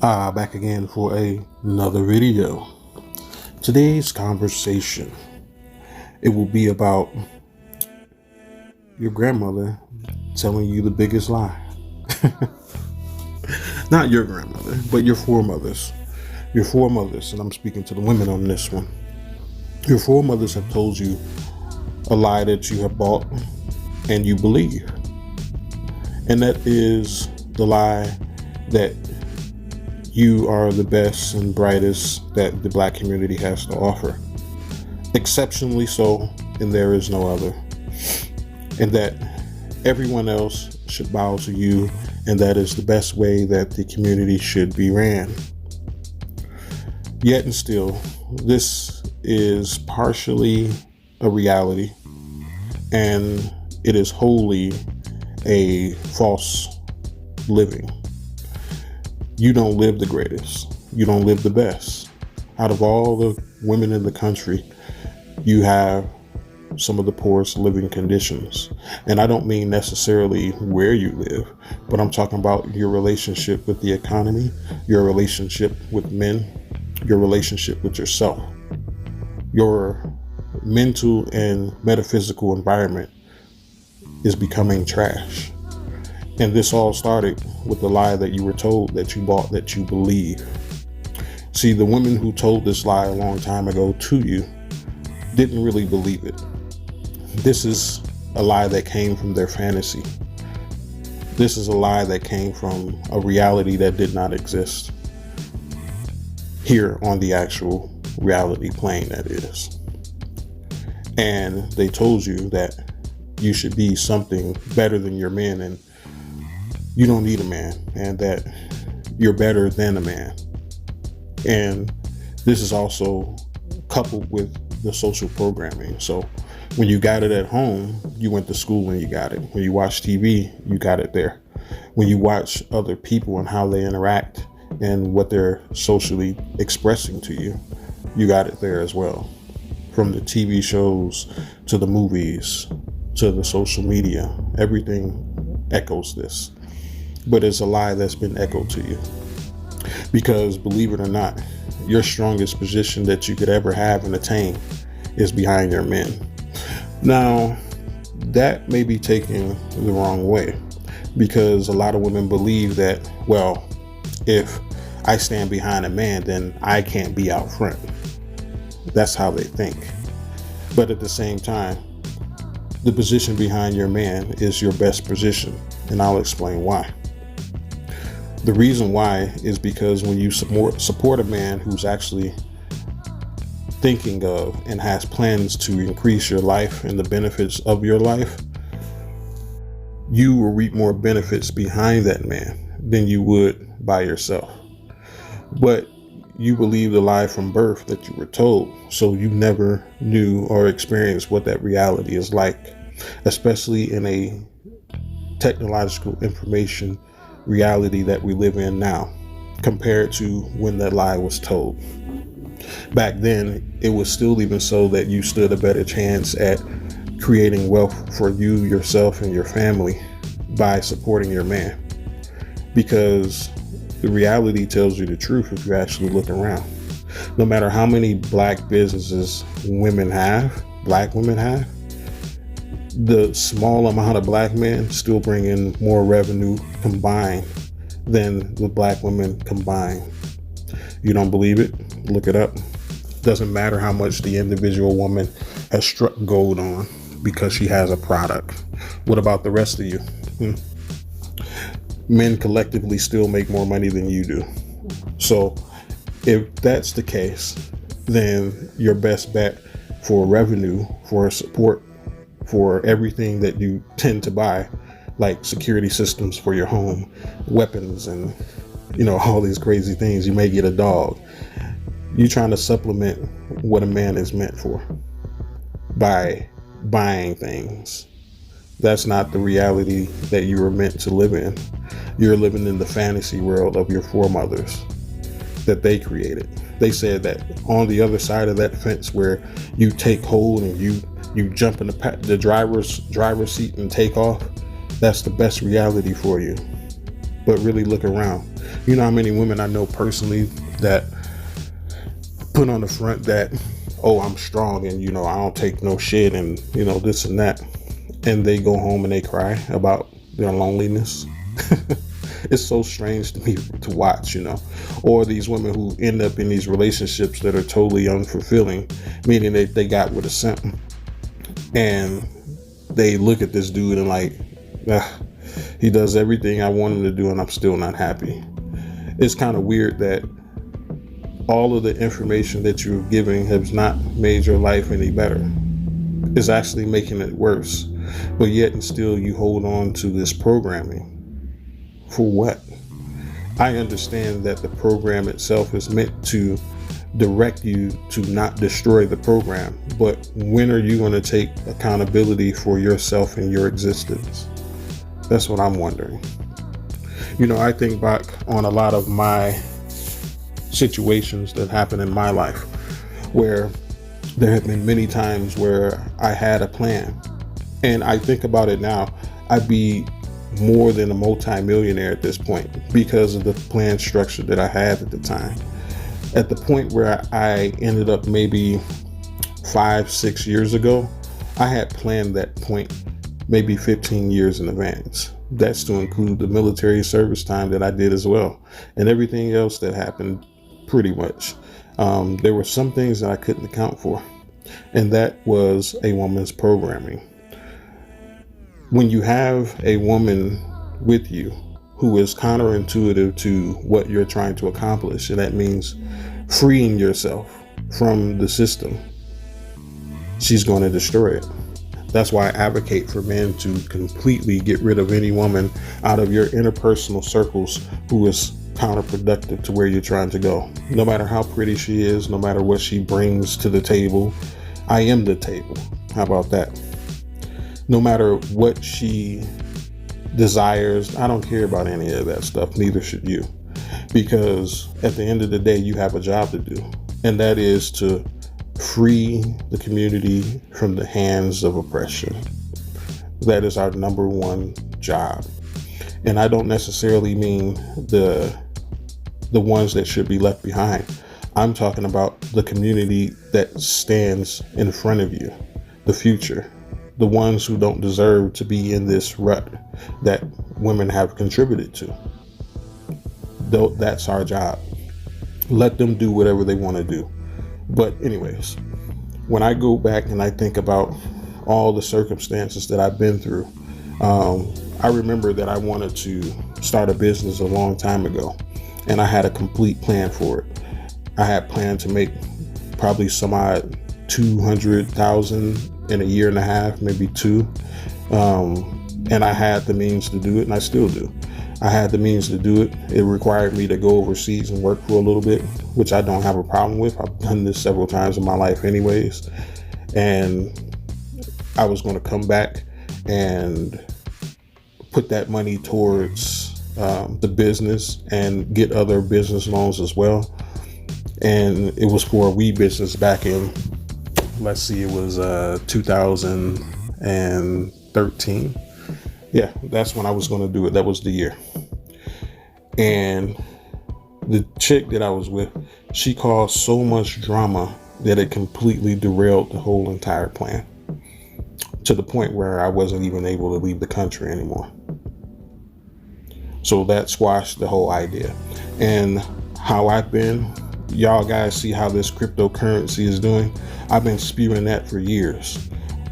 Back again for another video. Today's conversation, it will be about your grandmother telling you the biggest lie. Not your grandmother, but your foremothers. Your foremothers, and I'm speaking to the women on this one. Your foremothers have told you a lie that you have bought and you believe. And that is the lie that you are the best and brightest that the Black community has to offer. Exceptionally so, and there is no other. And that everyone else should bow to you, and that is the best way that the community should be ran. Yet and still, this is partially a reality, and it is wholly a false living. You don't live the greatest. You don't live the best. Out of all the women in the country, you have some of the poorest living conditions. And I don't mean necessarily where you live, but I'm talking about your relationship with the economy, your relationship with men, your relationship with yourself. Your mental and metaphysical environment is becoming trash. And this all started with the lie that you were told, that you bought, that you believe. See, the women who told this lie a long time ago to you didn't really believe it. This is a lie that came from their fantasy. This is a lie that came from a reality that did not exist here on the actual reality plane, that is. And they told you that you should be something better than your men, and you don't need a man, and that you're better than a man. And this is also coupled with the social programming. So when you got it at home, you went to school and you got it. When you watch TV, you got it there. When you watch other people and how they interact and what they're socially expressing to you, you got it there as well. From the TV shows to the movies to the social media, everything echoes this. But it's a lie that's been echoed to you. Because believe it or not, your strongest position that you could ever have and attain is behind your men. Now, that may be taken the wrong way, because a lot of women believe that, well, if I stand behind a man, then I can't be out front. That's how they think. But at the same time, the position behind your man is your best position, and I'll explain why. The reason why is because when you support a man who's actually thinking of and has plans to increase your life and the benefits of your life, you will reap more benefits behind that man than you would by yourself. But you believe the lie from birth that you were told, so you never knew or experienced what that reality is like, especially in a technological information reality that we live in now, compared to when that lie was told. Back then, it was still even so that you stood a better chance at creating wealth for you, yourself, and your family by supporting your man. Because the reality tells you the truth if you actually look around. No matter how many Black businesses Black women have, the small amount of Black men still bring in more revenue combined than the Black women combined. You don't believe it? Look it up. Doesn't matter how much the individual woman has struck gold on because she has a product. What about the rest of you? Men collectively still make more money than you do. So if that's the case, then your best bet for revenue, for support, for everything that you tend to buy, like security systems for your home, weapons, and all these crazy things. You may get a dog. You're trying to supplement what a man is meant for by buying things. That's not the reality that you were meant to live in. You're living in the fantasy world of your foremothers that they created. They said that on the other side of that fence, where you take hold and you jump in the driver's seat and take off, that's the best reality for you. But really look around. You know how many women I know personally that put on the front that, oh, I'm strong and, I don't take no shit and, this and that. And they go home and they cry about their loneliness. It's so strange to me to watch, or these women who end up in these relationships that are totally unfulfilling, meaning they got with a simp, and they look at this dude and like, he does everything I want him to do and I'm still not happy. It's kind of weird that all of the information that you're giving has not made your life any better. It's actually making it worse. But yet and still you hold on to this programming. For what? I understand that the program itself is meant to direct you to not destroy the program. But when are you going to take accountability for yourself and your existence? That's what I'm wondering. I think back on a lot of my situations that happened in my life where there have been many times where I had a plan. And I think about it now, I'd be more than a multi-millionaire at this point because of the plan structure that I had at the time. At the point where I ended up maybe 5-6 years ago, I had planned that point maybe 15 years in advance. That's to include the military service time that I did as well, and everything else that happened pretty much. There were some things that I couldn't account for, and that was a woman's programming. When you have a woman with you who is counterintuitive to what you're trying to accomplish, and that means freeing yourself from the system, she's going to destroy it. That's why I advocate for men to completely get rid of any woman out of your interpersonal circles who is counterproductive to where you're trying to go. No matter how pretty she is, no matter what she brings to the table, I am the table. How about that? No matter what she desires, I don't care about any of that stuff. Neither should you. Because at the end of the day, you have a job to do. And that is to free the community from the hands of oppression. That is our number one job. And I don't necessarily mean the ones that should be left behind. I'm talking about the community that stands in front of you, the future, the ones who don't deserve to be in this rut that women have contributed to. Though that's our job. Let them do whatever they want to do. But anyways, when I go back and I think about all the circumstances that I've been through, I remember that I wanted to start a business a long time ago, and I had a complete plan for it. I had planned to make probably some odd 200,000 in a year and a half, maybe two. And I had the means to do it, and I still do. I had the means to do it. It required me to go overseas and work for a little bit, which I don't have a problem with. I've done this several times in my life anyways. And I was going to come back and put that money towards the business and get other business loans as well. And it was for a weed business back in, let's see, it was 2013. Yeah, that's when I was going to do it. That was the year. And the chick that I was with, she caused so much drama that it completely derailed the whole entire plan, to the point where I wasn't even able to leave the country anymore. So that squashed the whole idea. And how I've been, y'all guys see how this cryptocurrency is doing. I've been spewing that for years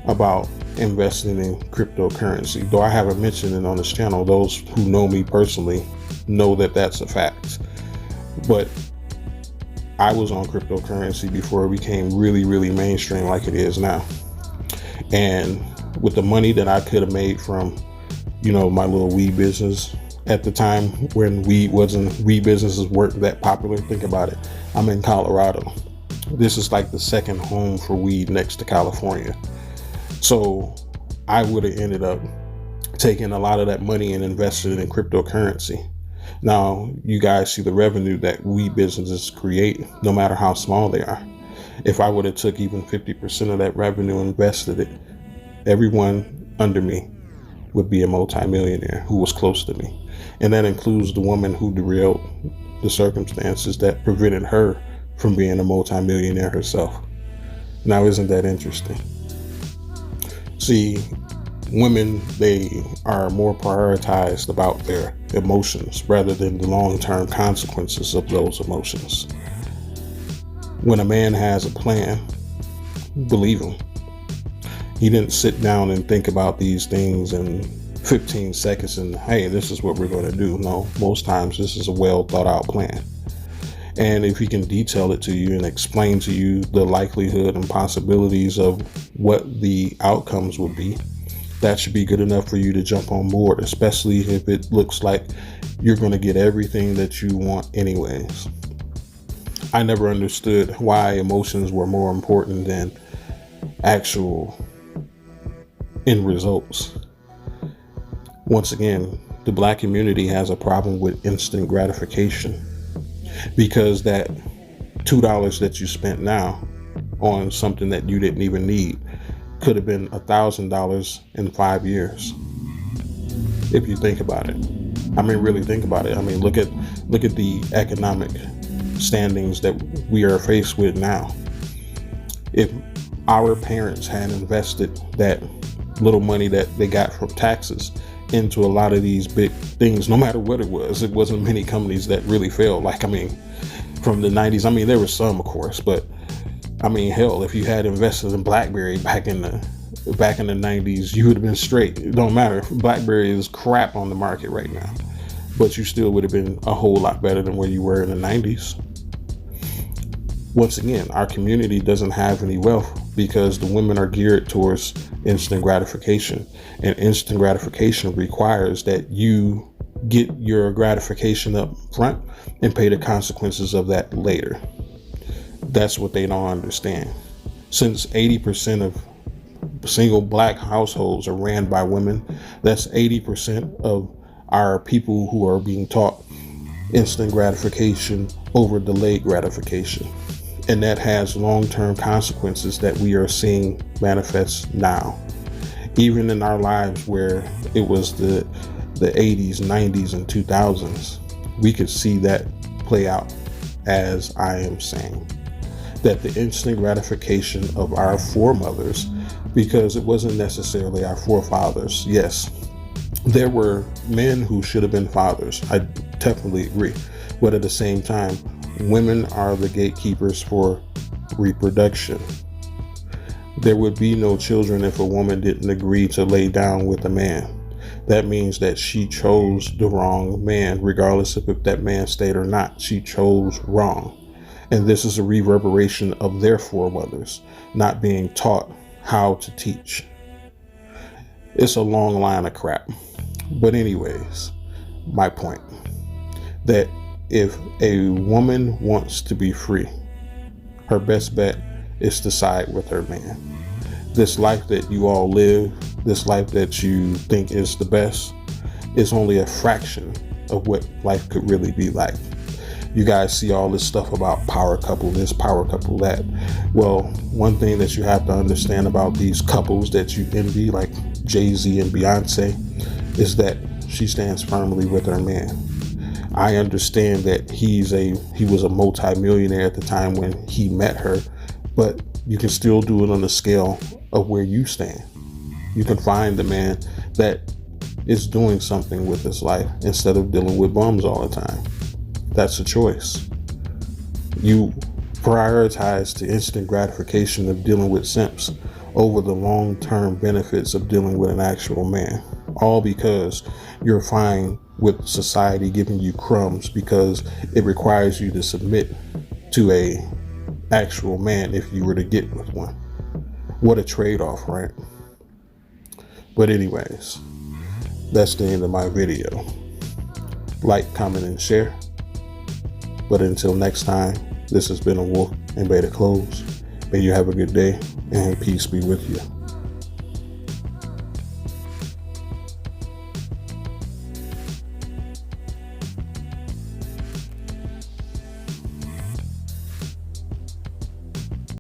about investing in cryptocurrency. Though I haven't mentioned it on this channel, those who know me personally know that that's a fact. But I was on cryptocurrency before it became really, really mainstream like it is now. And with the money that I could have made from, my little weed business at the time when weed businesses weren't that popular. Think about it. I'm in Colorado. This is like the second home for weed next to California. So I would have ended up taking a lot of that money and invested it in cryptocurrency. Now, you guys see the revenue that weed businesses create, no matter how small they are. If I would have took even 50% of that revenue and invested it, everyone under me would be a multimillionaire who was close to me. And that includes the woman who derailed the circumstances that prevented her from being a multimillionaire herself. Now, isn't that interesting? See, women, they are more prioritized about their emotions rather than the long-term consequences of those emotions. When a man has a plan, believe him. He didn't sit down and think about these things in 15 seconds and, hey, this is what we're going to do. No, most times this is a well thought out plan. And if he can detail it to you and explain to you the likelihood and possibilities of what the outcomes would be, that should be good enough for you to jump on board, especially if it looks like you're going to get everything that you want anyways. I never understood why emotions were more important than actual end results. Once again, the Black community has a problem with instant gratification, because that $2 that you spent now on something that you didn't even need could have been $1,000 in 5 years. If you think about it, I mean, really think about it. I mean, look at the economic standings that we are faced with now. If our parents had invested that little money that they got from taxes into a lot of these big things, no matter what it wasn't many companies that really failed. Like, I mean, from the 90s, I mean, there were some, of course, but I mean, hell, if you had invested in BlackBerry back in the 90s, you would have been straight. It don't matter. BlackBerry is crap on the market right now, but you still would have been a whole lot better than where you were in the 90s. Once again, our community doesn't have any wealth because the women are geared towards instant gratification, and instant gratification requires that you get your gratification up front and pay the consequences of that later. That's what they don't understand. Since 80% of single Black households are ran by women, that's 80% of our people who are being taught instant gratification over delayed gratification. And that has long-term consequences that we are seeing manifest now. Even in our lives where it was the 80s, 90s, and 2000s, we could see that play out, as I am saying. That the instant gratification of our foremothers, because it wasn't necessarily our forefathers. Yes, there were men who should have been fathers. I definitely agree. But at the same time, women are the gatekeepers for reproduction. There would be no children if a woman didn't agree to lay down with a man. That means that she chose the wrong man, regardless of if that man stayed or not. She chose wrong. And this is a reverberation of their foremothers not being taught how to teach. It's a long line of crap. But anyways, my point, that if a woman wants to be free, her best bet is to side with her man. This life that you all live, this life that you think is the best, is only a fraction of what life could really be like. You guys see all this stuff about power couple this, power couple that. Well, one thing that you have to understand about these couples that you envy, like Jay-Z and Beyonce, is that she stands firmly with her man. I understand that he was a multi-millionaire at the time when he met her, but you can still do it on the scale of where you stand. You can find the man that is doing something with his life instead of dealing with bums all the time. That's a choice. You prioritize the instant gratification of dealing with simps over the long-term benefits of dealing with an actual man. All because you're fine with society giving you crumbs because it requires you to submit to a actual man if you were to get with one. What a trade-off, right? But anyways, that's the end of my video. Like, comment, and share. But until next time, this has been a Wolf in Beta Clothes. May you have a good day, and peace be with you.